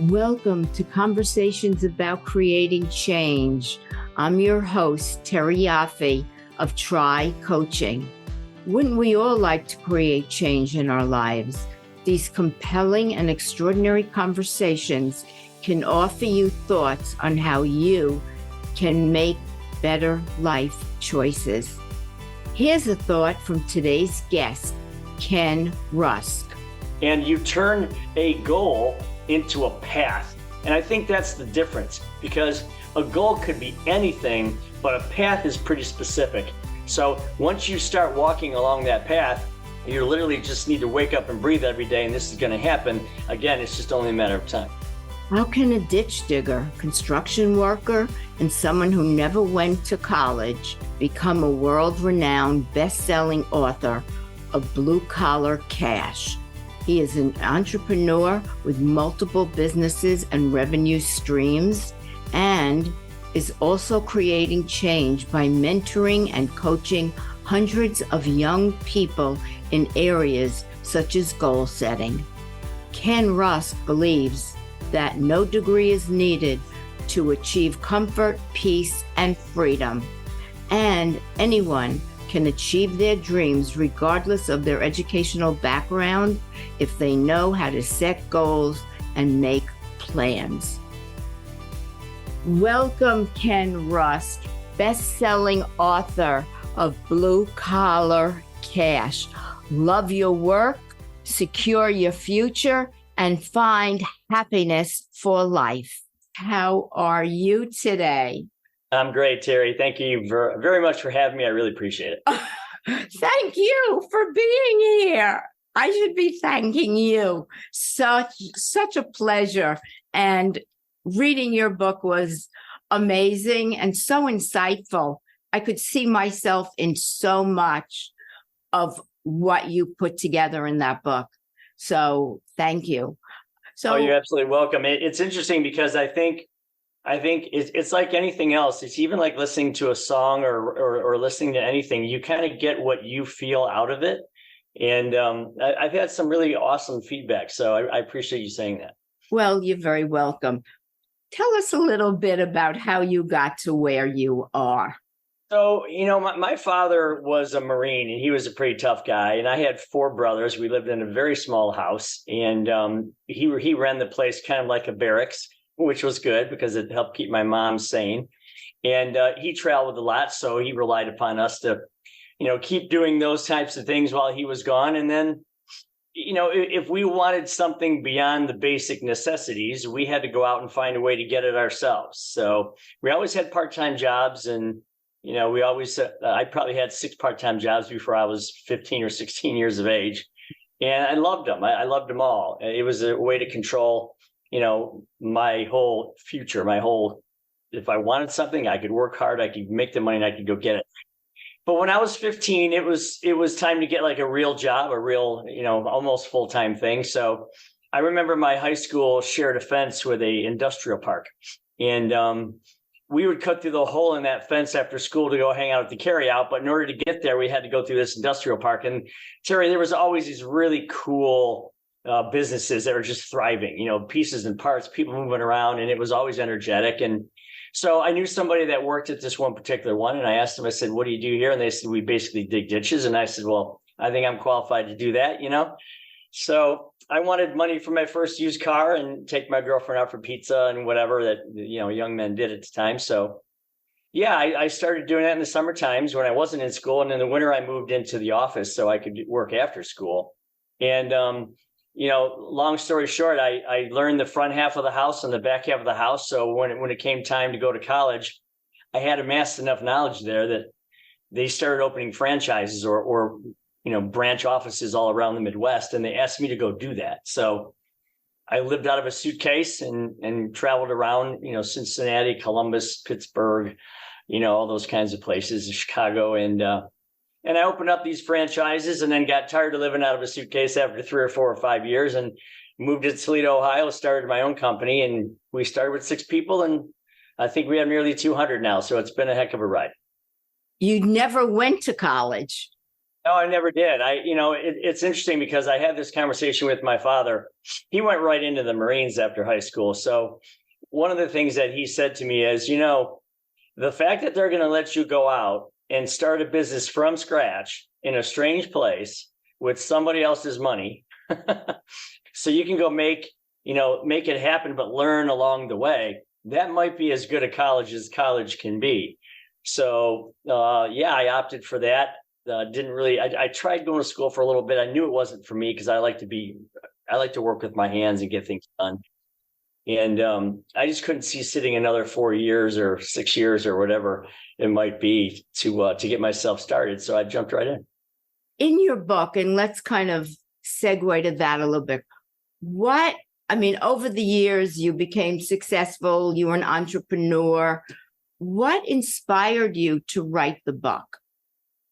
Welcome to Conversations About Creating Change. I'm your host, Terry Yoffe of Try Coaching. Wouldn't we all like to create change in our lives? These compelling and extraordinary conversations can offer you thoughts on how you can make better life choices. Here's a thought from today's guest, Ken Rusk. And you turn a goal into a path. And I think that's the difference, because a goal could be anything, but a path is pretty specific. So once you start walking along that path, you literally just need to wake up and breathe every day, and this is going to happen. Again, it's just only a matter of time. How can a ditch digger, construction worker, and someone who never went to college become a world-renowned best-selling author of Blue Collar Cash? He is an entrepreneur with multiple businesses and revenue streams, and is also creating change by mentoring and coaching hundreds of young people in areas such as goal setting. Ken Rusk believes that no degree is needed to achieve comfort, peace, and freedom, and anyone can achieve their dreams regardless of their educational background if they know how to set goals and make plans. Welcome, Ken Rusk, best-selling author of Blue Collar Cash. Love your work, secure your future, and find happiness for life. How are you today? I'm great, Terry. Thank you very much for having me. I really appreciate it. Thank you for being here. I should be thanking you. Such a pleasure. And reading your book was amazing and so insightful. I could see myself in so much of what you put together in that book. So thank you. So you're absolutely welcome. It's interesting because I think it's like anything else. It's even like listening to a song or listening to anything. You kind of get what you feel out of it. And I've had some really awesome feedback. So I appreciate you saying that. Well, you're very welcome. Tell us a little bit about how you got to where you are. So, my father was a Marine, and he was a pretty tough guy. And I had four brothers. We lived in a very small house, and he ran the place kind of like a barracks, which was good because it helped keep my mom sane. And he traveled a lot, so he relied upon us to, keep doing those types of things while he was gone. And then, if we wanted something beyond the basic necessities, we had to go out and find a way to get it ourselves. So we always had part-time jobs, and I probably had 6 part-time jobs before I was 15 or 16 years of age. And I loved them. I loved them all. It was a way to control, my whole future, if I wanted something, I could work hard, I could make the money, and I could go get it. But when I was 15, it was time to get like a real job, a real, almost full-time thing. So I remember my high school shared a fence with a industrial park, and we would cut through the hole in that fence after school to go hang out at the carryout. But in order to get there, we had to go through this industrial park. And Terry, there was always these really cool businesses that were just thriving, pieces and parts, people moving around, and it was always energetic. And so I knew somebody that worked at this one particular one, and I asked them, I said, what do you do here? And they said, we basically dig ditches. And I said, well, I think I'm qualified to do that, So I wanted money for my first used car and take my girlfriend out for pizza and whatever that, young men did at the time. So yeah, I started doing that in the summer times when I wasn't in school. And in the winter, I moved into the office so I could work after school. And, long story short, I learned the front half of the house and the back half of the house. So when it came time to go to college, I had amassed enough knowledge there that they started opening franchises or branch offices all around the Midwest, and they asked me to go do that. So I lived out of a suitcase and traveled around, Cincinnati, Columbus, Pittsburgh, all those kinds of places, Chicago, and I opened up these franchises and then got tired of living out of a suitcase after 3 or 4 or 5 years and moved to Toledo, Ohio, started my own company, and we started with 6 people, and I think we have nearly 200 now. So it's been a heck of a ride. You never went to college. No, I never did. It's interesting because I had this conversation with my father. He went right into the Marines after high school. So one of the things that he said to me is, the fact that they're going to let you go out and start a business from scratch in a strange place with somebody else's money, so you can go make it happen, but learn along the way. That might be as good a college as college can be. So, I opted for that. I tried going to school for a little bit. I knew it wasn't for me because I like to work with my hands and get things done. And I just couldn't see sitting another 4 years or 6 years or whatever it might be to get myself started. So I jumped right in. In your book, and let's kind of segue to that a little bit. Over the years, you became successful. You were an entrepreneur. What inspired you to write the book?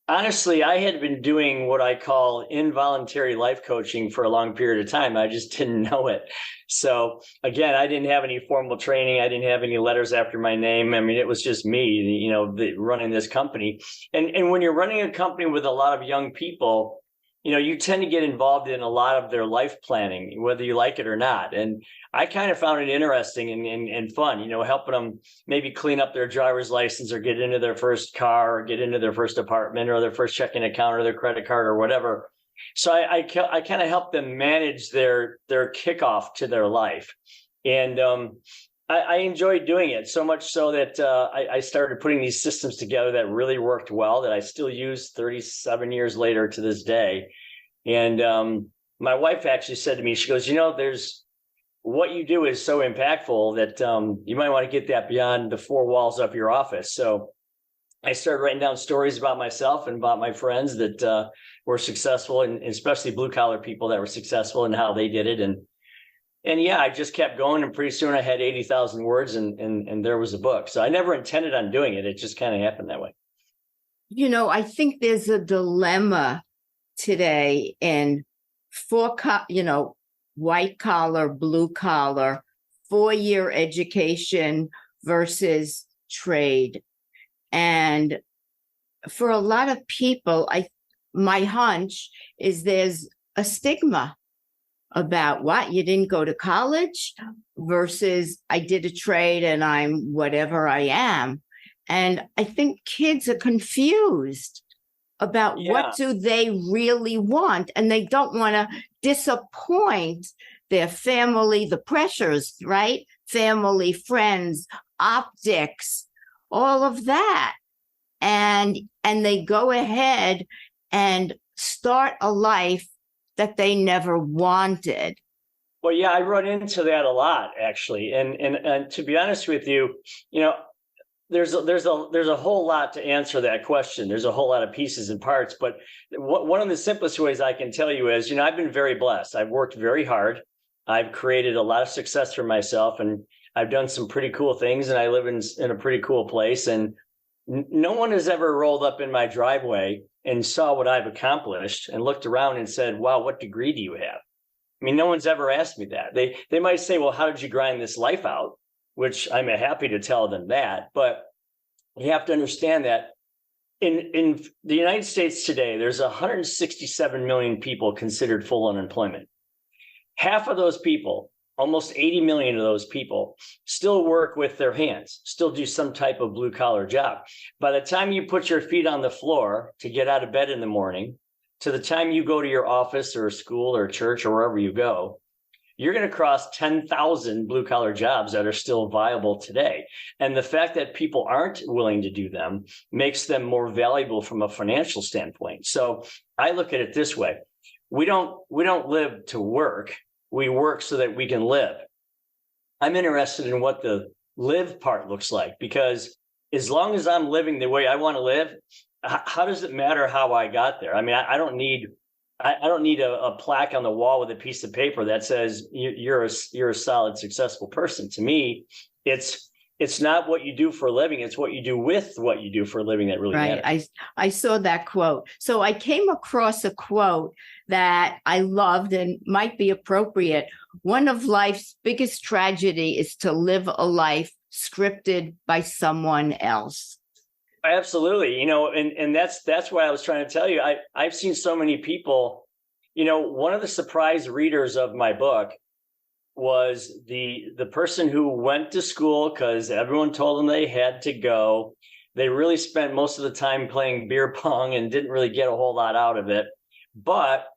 Honestly, I had been doing what I call involuntary life coaching for a long period of time. I just didn't know it. So again, I didn't have any formal training. I didn't have any letters after my name. It was just me, running this company. And when you're running a company with a lot of young people, you tend to get involved in a lot of their life planning, whether you like it or not. And I kind of found it interesting and fun, helping them maybe clean up their driver's license or get into their first car or get into their first apartment or their first checking account or their credit card or whatever. So I kind of help them manage their kickoff to their life. And I enjoyed doing it so much so that I started putting these systems together that really worked well, that I still use 37 years later to this day. And my wife actually said to me, she goes, what you do is so impactful that you might want to get that beyond the four walls of your office. So I started writing down stories about myself and about my friends that were successful, and especially blue collar people that were successful and how they did it. And I just kept going, and pretty soon I had 80,000 words and there was a book. So I never intended on doing it. It just kind of happened that way. I think there's a dilemma today in white collar, blue collar, 4-year education versus trade. And for a lot of people, my hunch is there's a stigma about what you didn't go to college versus I did a trade and I'm whatever I am. And I think kids are confused about what do they really want, and they don't want to disappoint their family, the pressures, right? Family, friends, optics, all of that. And they go ahead and start a life that they never wanted. Well, I run into that a lot, actually. And to be honest with you, there's a whole lot to answer that question. There's a whole lot of pieces and parts. But one of the simplest ways I can tell you is, I've been very blessed. I've worked very hard. I've created a lot of success for myself, and I've done some pretty cool things, and I live in a pretty cool place. And no one has ever rolled up in my driveway and saw what I've accomplished and looked around and said, wow, what degree do you have? No one's ever asked me that. They might say, well, how did you grind this life out? Which I'm happy to tell them that. But you have to understand that in the United States today, there's 167 million people considered full unemployment. Half of those people, almost 80 million of those people, still work with their hands, still do some type of blue collar job. By the time you put your feet on the floor to get out of bed in the morning, to the time you go to your office or school or church or wherever you go, you're going to cross 10,000 blue collar jobs that are still viable today. And the fact that people aren't willing to do them makes them more valuable from a financial standpoint. So I look at it this way. We don't live to work. We work so that we can live. I'm interested in what the live part looks like, because as long as I'm living the way I want to live, how does it matter how I got there? I don't need a plaque on the wall with a piece of paper that says you're a solid, successful person. To me, it's not what you do for a living. It's what you do with what you do for a living that really matters. Right. I saw that quote. So I came across a quote that I loved and might be appropriate. One of life's biggest tragedy is to live a life scripted by someone else. Absolutely. And that's what I was trying to tell you. I've seen so many people, one of the surprise readers of my book was the person who went to school because everyone told them they had to go. They really spent most of the time playing beer pong and didn't really get a whole lot out of it. But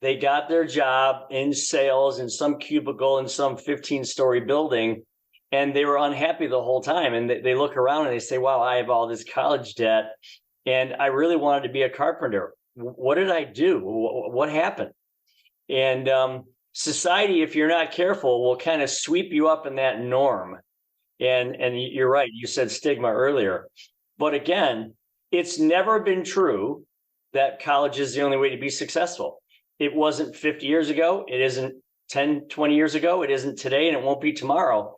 they got their job in sales in some cubicle in some 15-story building, and they were unhappy the whole time. And they look around and they say, wow, I have all this college debt and I really wanted to be a carpenter. What did I do? What happened? And society, if you're not careful, will kind of sweep you up in that norm. And you're right, you said stigma earlier. But again, it's never been true that college is the only way to be successful. It wasn't 50 years ago. It isn't 10, 20 years ago. It isn't today, and it won't be tomorrow,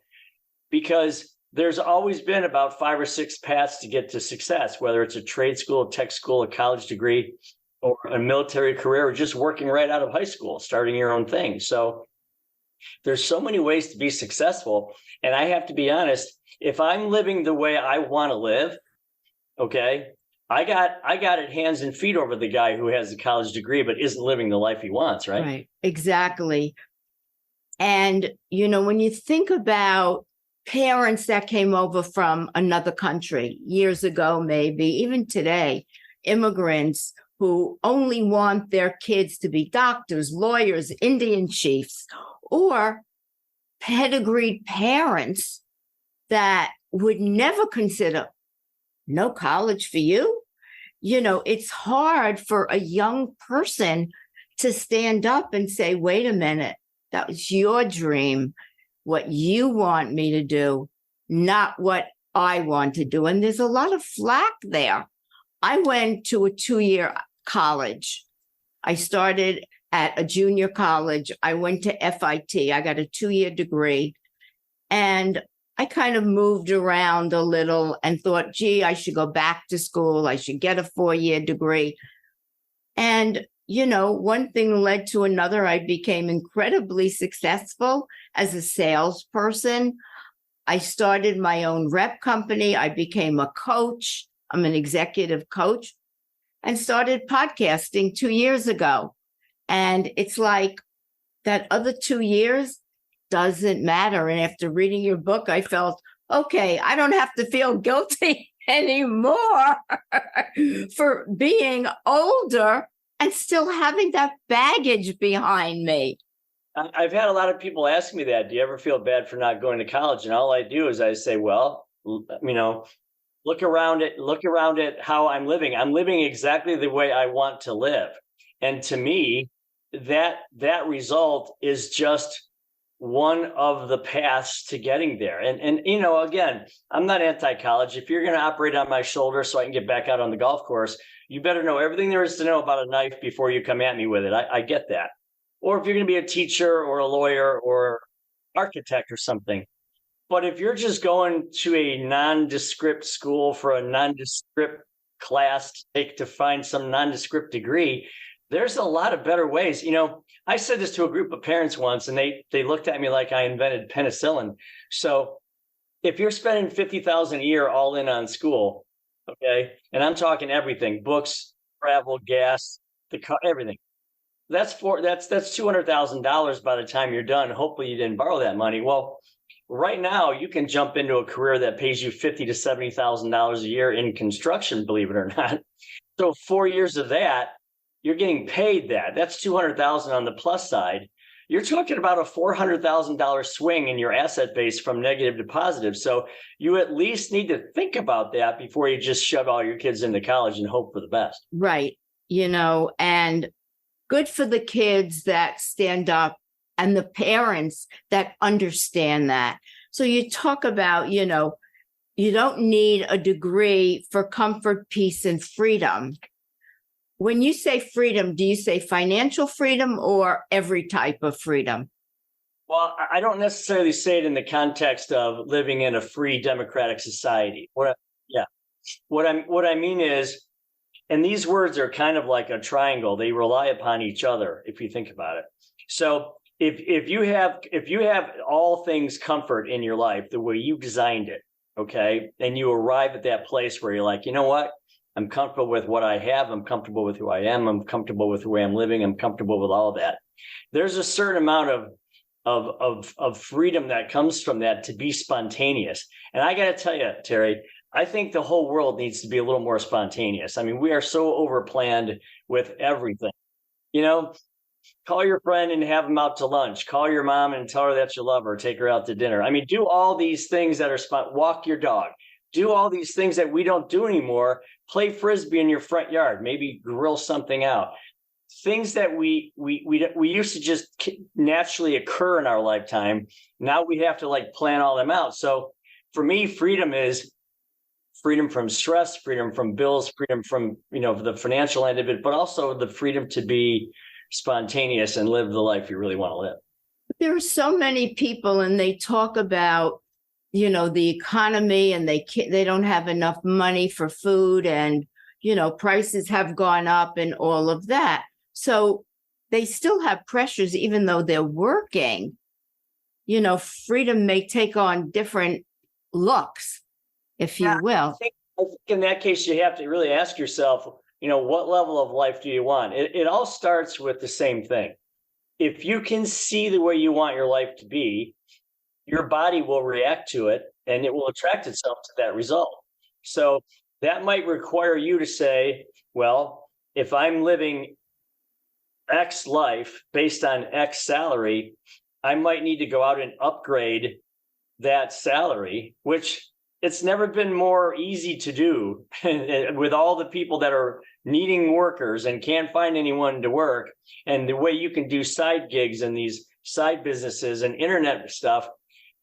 because there's always been about 5 or 6 paths to get to success, whether it's a trade school, a tech school, a college degree, or a military career, or just working right out of high school, starting your own thing. So there's so many ways to be successful. And I have to be honest, if I'm living the way I want to live, okay, I got it hands and feet over the guy who has a college degree but isn't living the life he wants, right? Right, exactly. And, when you think about parents that came over from another country years ago, maybe even today, immigrants who only want their kids to be doctors, lawyers, Indian chiefs, or pedigreed parents that would never consider no college for you. It's hard for a young person to stand up and say, wait a minute, that was your dream, what you want me to do, not what I want to do. And there's a lot of flack there. I went to a 2-year college. I started at a junior college. I went to FIT. I got a 2-year degree. And I kind of moved around a little and thought, gee, I should go back to school. I should get a 4-year degree. And, one thing led to another. I became incredibly successful as a salesperson. I started my own rep company. I became a coach. I'm an executive coach, and started podcasting 2 years ago. And it's like that other 2 years doesn't matter. And after reading your book, I felt, okay, I don't have to feel guilty anymore for being older and still having that baggage behind me. I've had a lot of people ask me that. Do you ever feel bad for not going to college? And all I do is I say, well, look around at how I'm living. I'm living exactly the way I want to live. And to me, that result is just one of the paths to getting there. And again, I'm not anti-college. If you're going to operate on my shoulder so I can get back out on the golf course, you better know everything there is to know about a knife before you come at me with it. I get that. Or if you're going to be a teacher or a lawyer or architect or something. But if you're just going to a nondescript school for a nondescript class to find some nondescript degree, there's a lot of better ways. I said this to a group of parents once, and they looked at me like I invented penicillin. So if you're spending $50,000 a year all in on school, okay, and I'm talking everything, books, travel, gas, the car, everything, that's $200,000 by the time you're done. Hopefully you didn't borrow that money. Well, right now you can jump into a career that pays you $50,000 to $70,000 a year in construction, believe it or not. So 4 years of that, you're getting paid that. That's $200,000 on the plus side. You're talking about a $400,000 swing in your asset base from negative to positive. So you at least need to think about that before you just shove all your kids into college and hope for the best. Right. And good for the kids that stand up and the parents that understand that. So you talk about, you don't need a degree for comfort, peace, and freedom. When you say freedom, do you say financial freedom or every type of freedom? Well, I don't necessarily say it in the context of living in a free democratic society. What I mean is, and these words are kind of like a triangle. They rely upon each other if you think about it. So if you have all things comfort in your life the way you designed it, okay, and you arrive at that place where you're like, you know what? I'm comfortable with what I have. I'm comfortable with who I am. I'm comfortable with the way I'm living. I'm comfortable with all of that. There's a certain amount of freedom that comes from that to be spontaneous. And I got to tell you, Terry, I think the whole world needs to be a little more spontaneous. I mean, we are so overplanned with everything. You know, call your friend and have them out to lunch. Call your mom and tell her that you love her. Take her out to dinner. I mean, do all these things that are walk your dog. Do all these things that we don't do anymore. Play frisbee in your front yard. Maybe grill something out. Things that we used to just naturally occur in our lifetime. Now we have to like plan all them out. So for me, freedom is freedom from stress, freedom from bills, freedom from, the financial end of it, but also the freedom to be spontaneous and live the life you really want to live. There are so many people, and they talk about, the economy, and they don't have enough money for food, and, prices have gone up and all of that. So they still have pressures, even though they're working. Freedom may take on different looks, if you will. I think in that case, you have to really ask yourself, what level of life do you want? It all starts with the same thing. If you can see the way you want your life to be, your body will react to it and it will attract itself to that result. So that might require you to say, well, if I'm living X life based on X salary, I might need to go out and upgrade that salary, which it's never been more easy to do with all the people that are needing workers and can't find anyone to work. And the way you can do side gigs and these side businesses and internet stuff,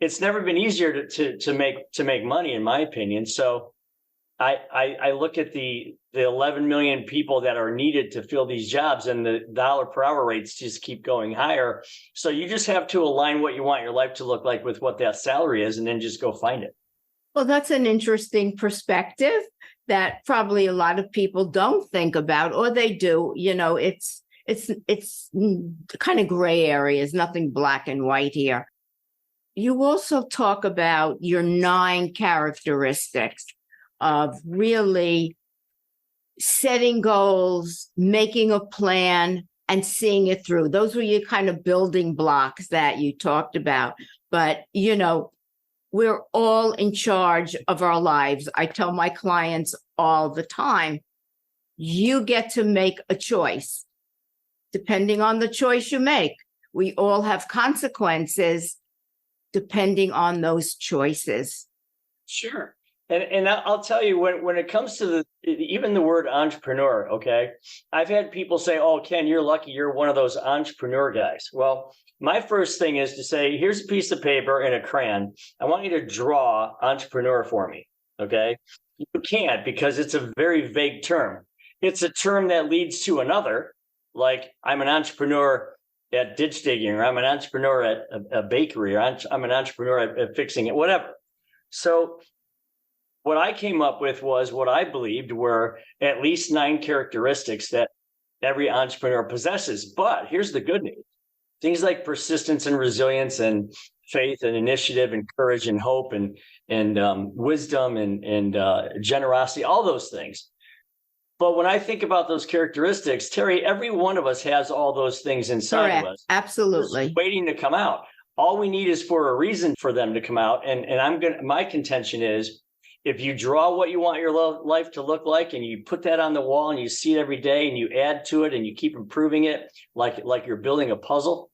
it's never been easier to make money, in my opinion. So I look at the 11 million people that are needed to fill these jobs, and the dollar per hour rates just keep going higher. So you just have to align what you want your life to look like with what that salary is, and then just go find it. Well, that's an interesting perspective that probably a lot of people don't think about, or they do. It's kind of gray areas, nothing black and white here. You also talk about your 9 characteristics of really setting goals, making a plan, and seeing it through. Those were your kind of building blocks that you talked about. But, we're all in charge of our lives. I tell my clients all the time, you get to make a choice. Depending on the choice you make, we all have consequences depending on those choices. Sure. And I'll tell you, when it comes to even the word entrepreneur, okay, I've had people say, oh, Ken, you're lucky you're one of those entrepreneur guys. Well, my first thing is to say, here's a piece of paper and a crayon. I want you to draw entrepreneur for me, okay? You can't, because it's a very vague term. It's a term that leads to another, like I'm an entrepreneur at ditch digging, or I'm an entrepreneur at a bakery, or I'm an entrepreneur at fixing it, whatever. So what I came up with was what I believed were at least 9 characteristics that every entrepreneur possesses. But here's the good news. Things like persistence and resilience and faith and initiative and courage and hope and wisdom and generosity, all those things. But when I think about those characteristics, Terry, every one of us has all those things inside Correct. of us. Absolutely. Just waiting to come out. All we need is for a reason for them to come out. And my contention is, if you draw what you want your life to look like, and you put that on the wall and you see it every day and you add to it and you keep improving it like you're building a puzzle,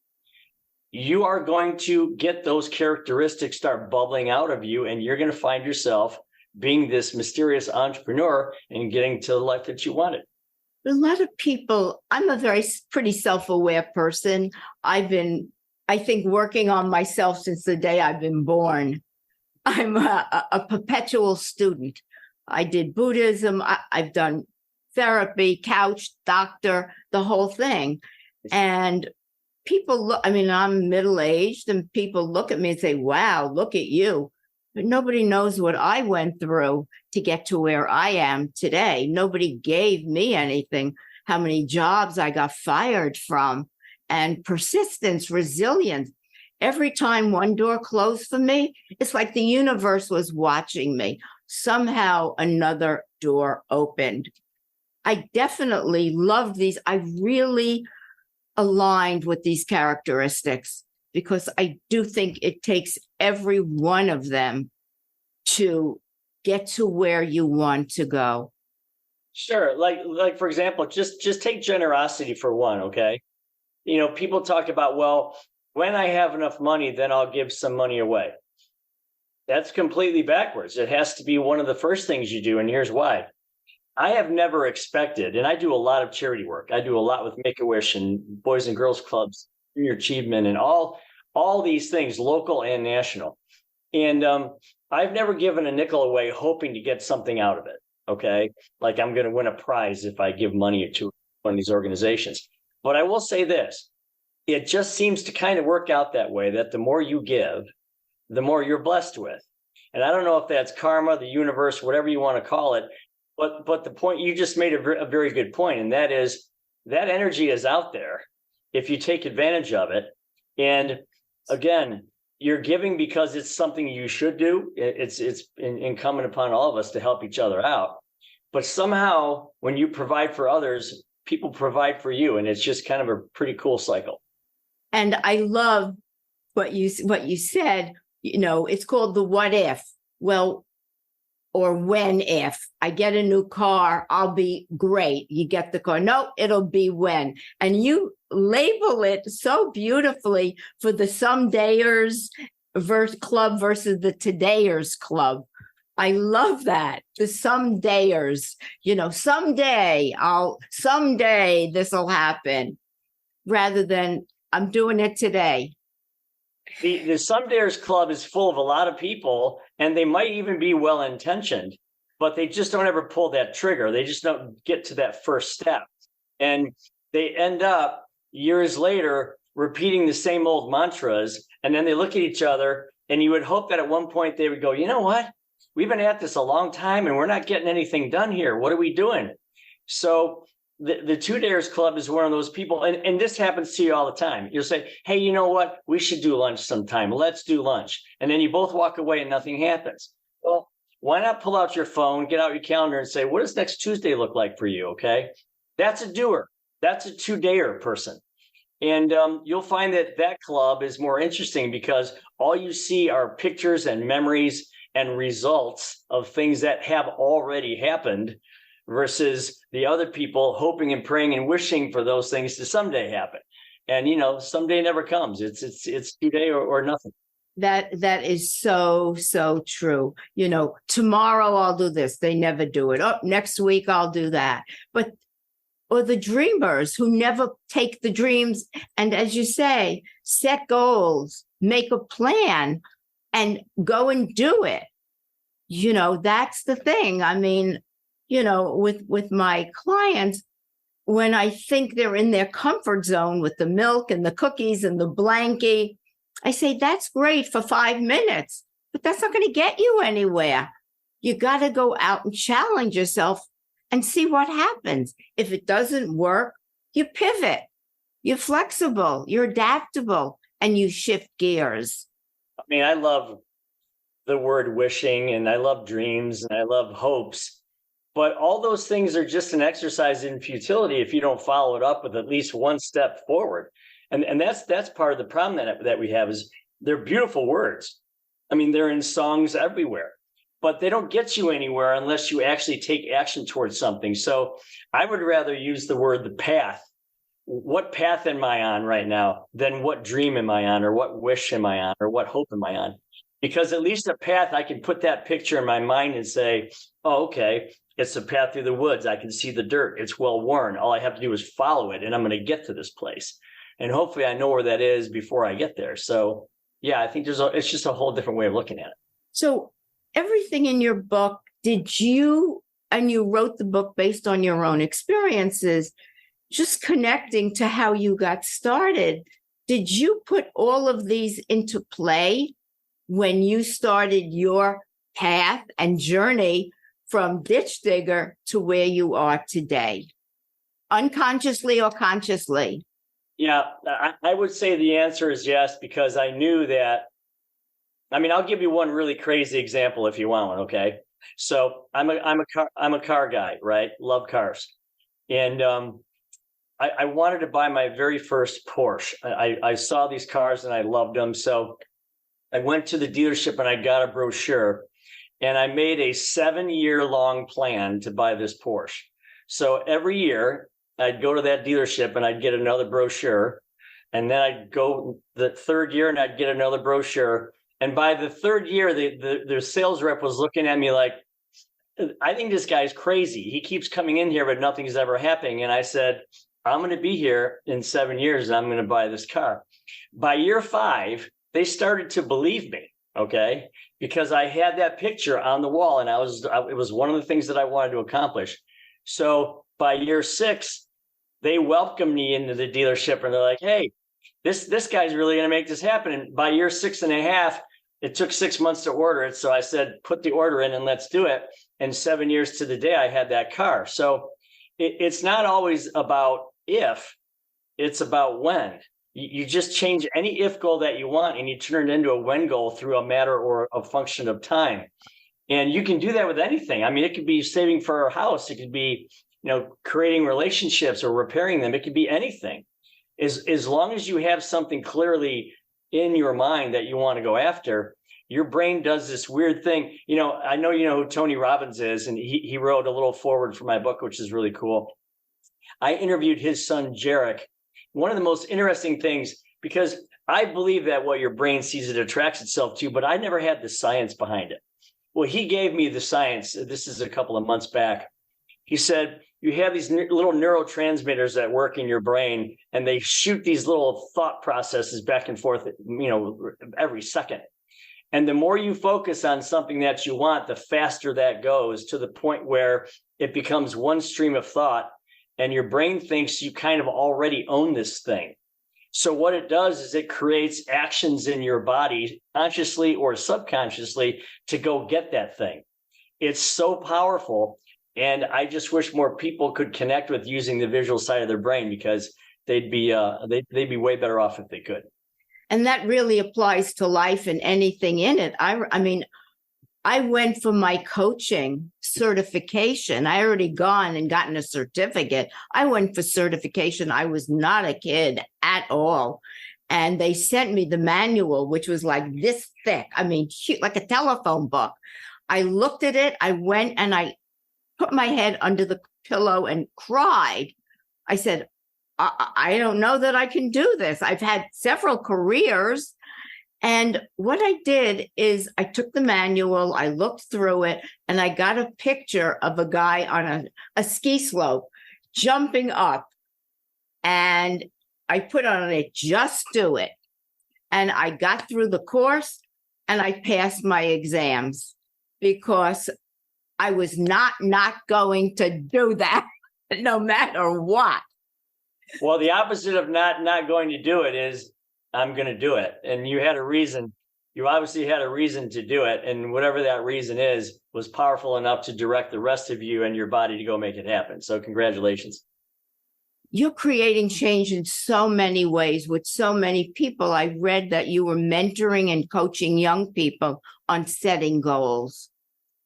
you are going to get those characteristics start bubbling out of you, and you're going to find yourself being this mysterious entrepreneur and getting to the life that you wanted. A lot of people, I'm a pretty self-aware person. I've been, I think, working on myself since the day I've been born. I'm a perpetual student. I did Buddhism. I've done therapy, couch, doctor, the whole thing. And people look, I'm middle-aged, and people look at me and say, wow, look at you. But nobody knows what I went through to get to where I am today. Nobody gave me anything, how many jobs I got fired from, and persistence, resilience. every time one door closed for me, it's like the universe was watching me. Somehow another door opened. I definitely love these. I really aligned with these characteristics because I do think it takes every one of them to get to where you want to go. Sure. Like for example, just take generosity for one, okay? People talk about, well, when I have enough money, then I'll give some money away. That's completely backwards. It has to be one of the first things you do, and here's why. I have never expected, and I do a lot of charity work. I do a lot with Make-A-Wish and Boys and Girls Clubs, Junior Achievement, and all these things, local and national. And I've never given a nickel away hoping to get something out of it, okay? Like I'm going to win a prize if I give money to one of these organizations. But I will say this, it just seems to kind of work out that way, that the more you give, the more you're blessed with. And I don't know if that's karma, the universe, whatever you want to call it. But the point you just made a very good point, and that is that energy is out there if you take advantage of it. And again, you're giving because it's something you should do. It's incumbent upon all of us to help each other out. But somehow, when you provide for others, people provide for you, and it's just kind of a pretty cool cycle. And I love what you said. It's called the what if. Well, or when if I get a new car, I'll be great. You get the car. No, it'll be when. And you label it so beautifully for the somedayers club versus the todayers club. I love that. The somedayers, someday this will happen, rather than I'm doing it today. The Somedayers Club is full of a lot of people, and they might even be well-intentioned, but they just don't ever pull that trigger. They just don't get to that first step. And they end up years later repeating the same old mantras, and then they look at each other, and you would hope that at one point they would go, you know what? We've been at this a long time, and we're not getting anything done here. What are we doing? So the Two-Dayers Club is one of those people, and this happens to you all the time. You'll say, hey, you know what? We should do lunch sometime. Let's do lunch. And then you both walk away and nothing happens. Well, why not pull out your phone, get out your calendar and say, what does next Tuesday look like for you, okay? That's a doer. That's a two-dayer person. And you'll find that club is more interesting because all you see are pictures and memories and results of things that have already happened, versus the other people hoping and praying and wishing for those things to someday happen. And, someday never comes. It's today or nothing. That is so true. Tomorrow I'll do this. They never do it. Oh, next week I'll do that. Or the dreamers who never take the dreams and, as you say, set goals, make a plan, and go and do it. That's the thing. I mean, with my clients, when I think they're in their comfort zone with the milk and the cookies and the blankie, I say, that's great for 5 minutes, but that's not going to get you anywhere. You got to go out and challenge yourself and see what happens. If it doesn't work, you pivot, you're flexible, you're adaptable, and you shift gears. I mean, I love the word wishing, and I love dreams, and I love hopes. But all those things are just an exercise in futility if you don't follow it up with at least one step forward. And that's part of the problem that we have is they're beautiful words. I mean, they're in songs everywhere, but they don't get you anywhere unless you actually take action towards something. So I would rather use the word the path. What path am I on right now than what dream am I on, or what wish am I on, or what hope am I on? Because at least a path, I can put that picture in my mind and say, oh, okay, it's a path through the woods. I can see the dirt. It's well worn. All I have to do is follow it, and I'm going to get to this place. And hopefully I know where that is before I get there. So, yeah, I think it's just a whole different way of looking at it. So everything in your book, you wrote the book based on your own experiences, just connecting to how you got started. Did you put all of these into play when you started your path and journey from ditch digger to where you are today, unconsciously or consciously? Yeah, I would say the answer is yes, because I knew that. I mean, I'll give you one really crazy example if you want one. Okay, so I'm a car guy, right? Love cars, and I wanted to buy my very first Porsche. I saw these cars and I loved them, so I went to the dealership and I got a brochure, and I made a 7-year long plan to buy this Porsche. So every year I'd go to that dealership and I'd get another brochure. And then I'd go the third year and I'd get another brochure. And by the third year, the sales rep was looking at me like, I think this guy's crazy. He keeps coming in here, but nothing's ever happening. And I said, I'm going to be here in 7 years and I'm going to buy this car. By year 5, they started to believe me. Okay. Because I had that picture on the wall and it was one of the things that I wanted to accomplish. So by year 6, they welcomed me into the dealership and they're like, hey, this guy's really going to make this happen. And by year 6.5, it took 6 months to order it. So I said, put the order in and let's do it. And 7 years to the day, I had that car. So it's not always about if, it's about when. You just change any if goal that you want and you turn it into a when goal through a matter or a function of time. And you can do that with anything. I mean, it could be saving for a house. It could be, creating relationships or repairing them. It could be anything. As long as you have something clearly in your mind that you want to go after, your brain does this weird thing. I know you know who Tony Robbins is, and he wrote a little foreword for my book, which is really cool. I interviewed his son, Jarek. One of the most interesting things, because I believe that what your brain sees, it attracts itself to, but I never had the science behind it. Well, he gave me the science. This is a couple of months back. He said, you have these little neurotransmitters that work in your brain, and they shoot these little thought processes back and forth, every second. And the more you focus on something that you want, the faster that goes, to the point where it becomes one stream of thought, and your brain thinks you kind of already own this thing. So what it does is it creates actions in your body, consciously or subconsciously, to go get that thing. It's so powerful. And I just wish more people could connect with using the visual side of their brain, because they'd be way better off if they could. And that really applies to life and anything in it. I mean, I went for my coaching certification. I already gone and gotten a certificate. I went for certification. I was not a kid at all. And they sent me the manual, which was like this thick. I mean, like a telephone book. I looked at it. I went and I put my head under the pillow and cried. I said, I don't know that I can do this. I've had several careers. And what I did is I took the manual, I looked through it, and I got a picture of a guy on a ski slope jumping up. And I put on it, just do it. And I got through the course and I passed my exams, because I was not going to do that no matter what. Well, the opposite of not going to do it is I'm going to do it. And you had a reason. You obviously had a reason to do it. And whatever that reason is was powerful enough to direct the rest of you and your body to go make it happen. So congratulations. You're creating change in so many ways with so many people. I read that you were mentoring and coaching young people on setting goals.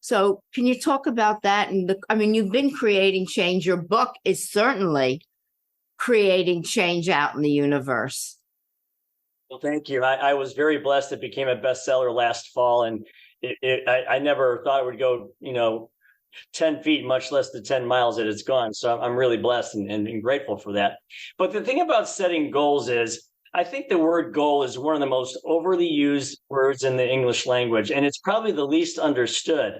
So can you talk about that? And you've been creating change. Your book is certainly creating change out in the universe. Well, thank you. I was very blessed. It became a bestseller last fall, and I never thought it would go, 10 feet, much less the 10 miles that it's gone. So I'm really blessed and grateful for that. But the thing about setting goals is, I think the word goal is one of the most overly used words in the English language, and it's probably the least understood,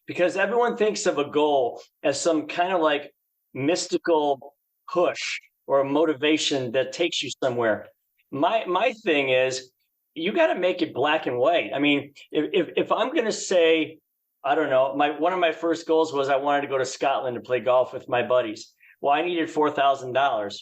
because everyone thinks of a goal as some kind of like mystical push or a motivation that takes you somewhere. My thing is, you got to make it black and white. I mean, if I'm going to say, I don't know, one of my first goals was I wanted to go to Scotland to play golf with my buddies. Well, I needed $4,000.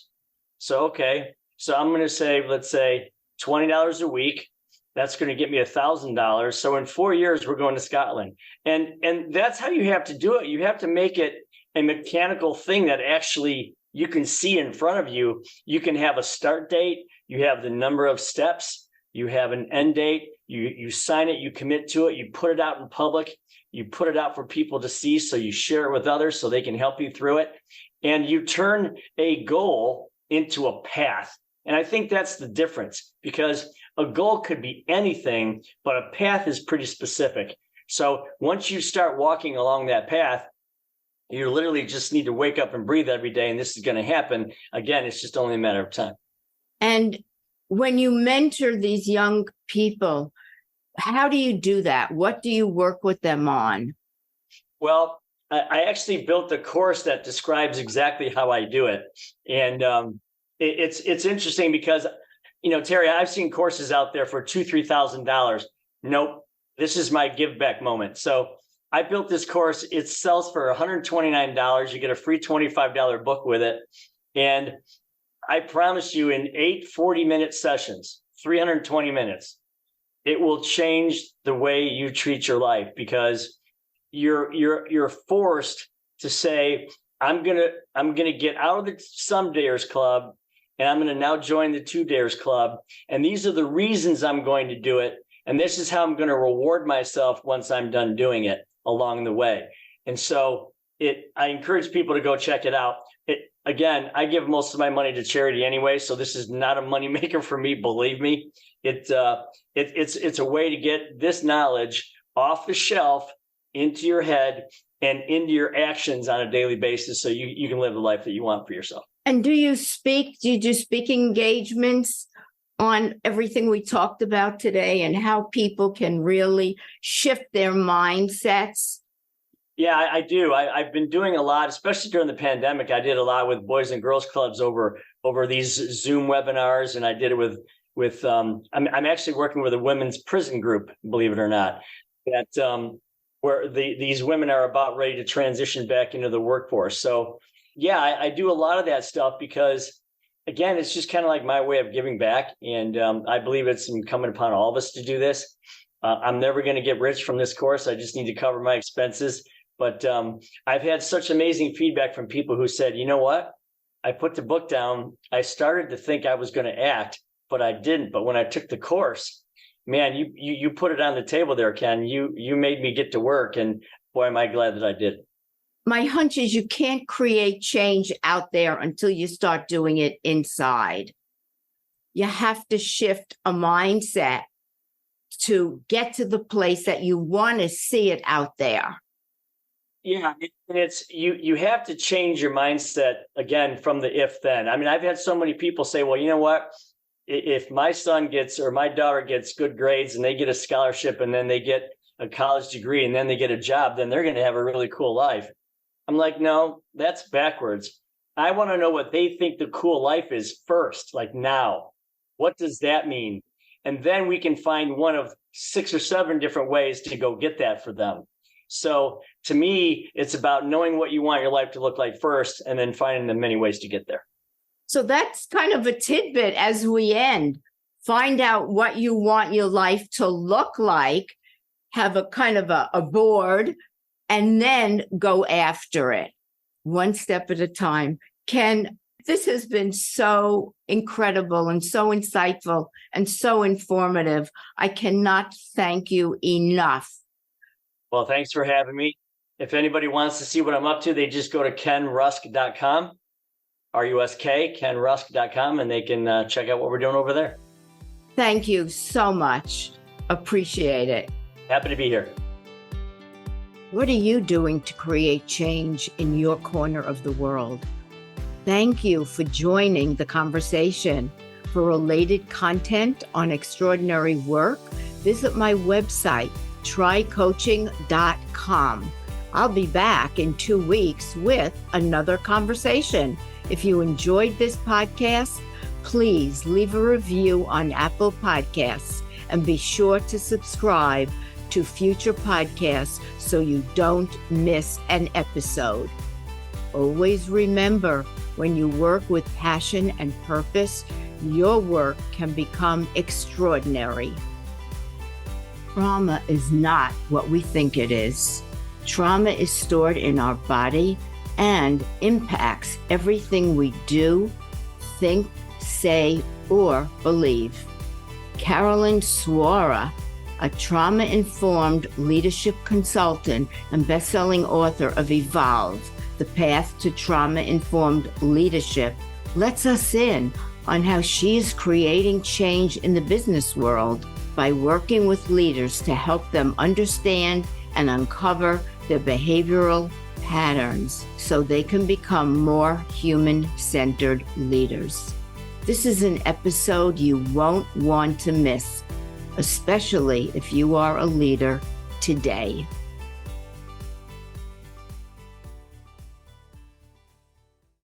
So, okay. So I'm going to say, let's say $20 a week. That's going to get me $1,000. So in 4 years, we're going to Scotland. And that's how you have to do it. You have to make it a mechanical thing that actually you can see in front of you. You can have a start date, you have the number of steps, you have an end date, you sign it, you commit to it, you put it out in public, you put it out for people to see, so you share it with others so they can help you through it. And you turn a goal into a path. And I think that's the difference, because a goal could be anything, but a path is pretty specific. So once you start walking along that path, you literally just need to wake up and breathe every day, and this is going to happen. Again, it's just only a matter of time. And when you mentor these young people, how do you do that? What do you work with them on? Well, I actually built a course that describes exactly how I do it. And it's interesting because, Terry, I've seen courses out there for $2,000, $3,000. Nope. This is my give back moment. So I built this course. It sells for $129. You get a free $25 book with it. And I promise you, in 8 40-minute sessions, 320 minutes, it will change the way you treat your life, because you're forced to say, I'm gonna get out of the some dayers club, and I'm gonna now join the 2 dayers club. And these are the reasons I'm going to do it. And this is how I'm going to reward myself once I'm done doing it along the way. And so I encourage people to go check it out. Again, I give most of my money to charity anyway, so this is not a moneymaker for me. Believe me, it's a way to get this knowledge off the shelf into your head and into your actions on a daily basis, so you can live the life that you want for yourself. And do you do speaking engagements on everything we talked about today, and how people can really shift their mindsets? Yeah, I do. I've been doing a lot, especially during the pandemic. I did a lot with boys and girls clubs over these Zoom webinars, and I did it with I'm actually working with a women's prison group, believe it or not, that where these women are about ready to transition back into the workforce. So yeah, I do a lot of that stuff because, again, it's just kind of like my way of giving back. And I believe it's incumbent upon all of us to do this. I'm never going to get rich from this course. I just need to cover my expenses. But I've had such amazing feedback from people who said, you know what? I put the book down. I started to think I was going to act, but I didn't. But when I took the course, man, you put it on the table there, Ken. You made me get to work. And boy, am I glad that I did. My hunch is you can't create change out there until you start doing it inside. You have to shift a mindset to get to the place that you want to see it out there. Yeah, and it's you have to change your mindset again from the if then. I mean, I've had so many people say, well, you know what? If my son gets or my daughter gets good grades and they get a scholarship and then they get a college degree and then they get a job, then they're going to have a really cool life. I'm like, no, that's backwards. I want to know what they think the cool life is first, like now. What does that mean? And then we can find one of 6 or 7 different ways to go get that for them. So to me, it's about knowing what you want your life to look like first, and then finding the many ways to get there. So that's kind of a tidbit as we end. Find out what you want your life to look like, have a kind of a board, and then go after it one step at a time. Ken, this has been so incredible and so insightful and so informative. I cannot thank you enough. Well, thanks for having me. If anybody wants to see what I'm up to, they just go to kenrusk.com, R-U-S-K, kenrusk.com, and they can check out what we're doing over there. Thank you so much. Appreciate it. Happy to be here. What are you doing to create change in your corner of the world? Thank you for joining the conversation. For related content on extraordinary work, visit my website, trycoaching.com. I'll be back in 2 weeks with another conversation. If you enjoyed this podcast, please leave a review on Apple Podcasts and be sure to subscribe to future podcasts so you don't miss an episode. Always remember, when you work with passion and purpose, your work can become extraordinary. Trauma is not what we think it is. Trauma is stored in our body and impacts everything we do, think, say, or believe. Carolyn Swara, a trauma-informed leadership consultant and best-selling author of Evolve, The Path to Trauma-Informed Leadership, lets us in on how she is creating change in the business world by working with leaders to help them understand and uncover their behavioral patterns so they can become more human-centered leaders. This is an episode you won't want to miss, especially if you are a leader today.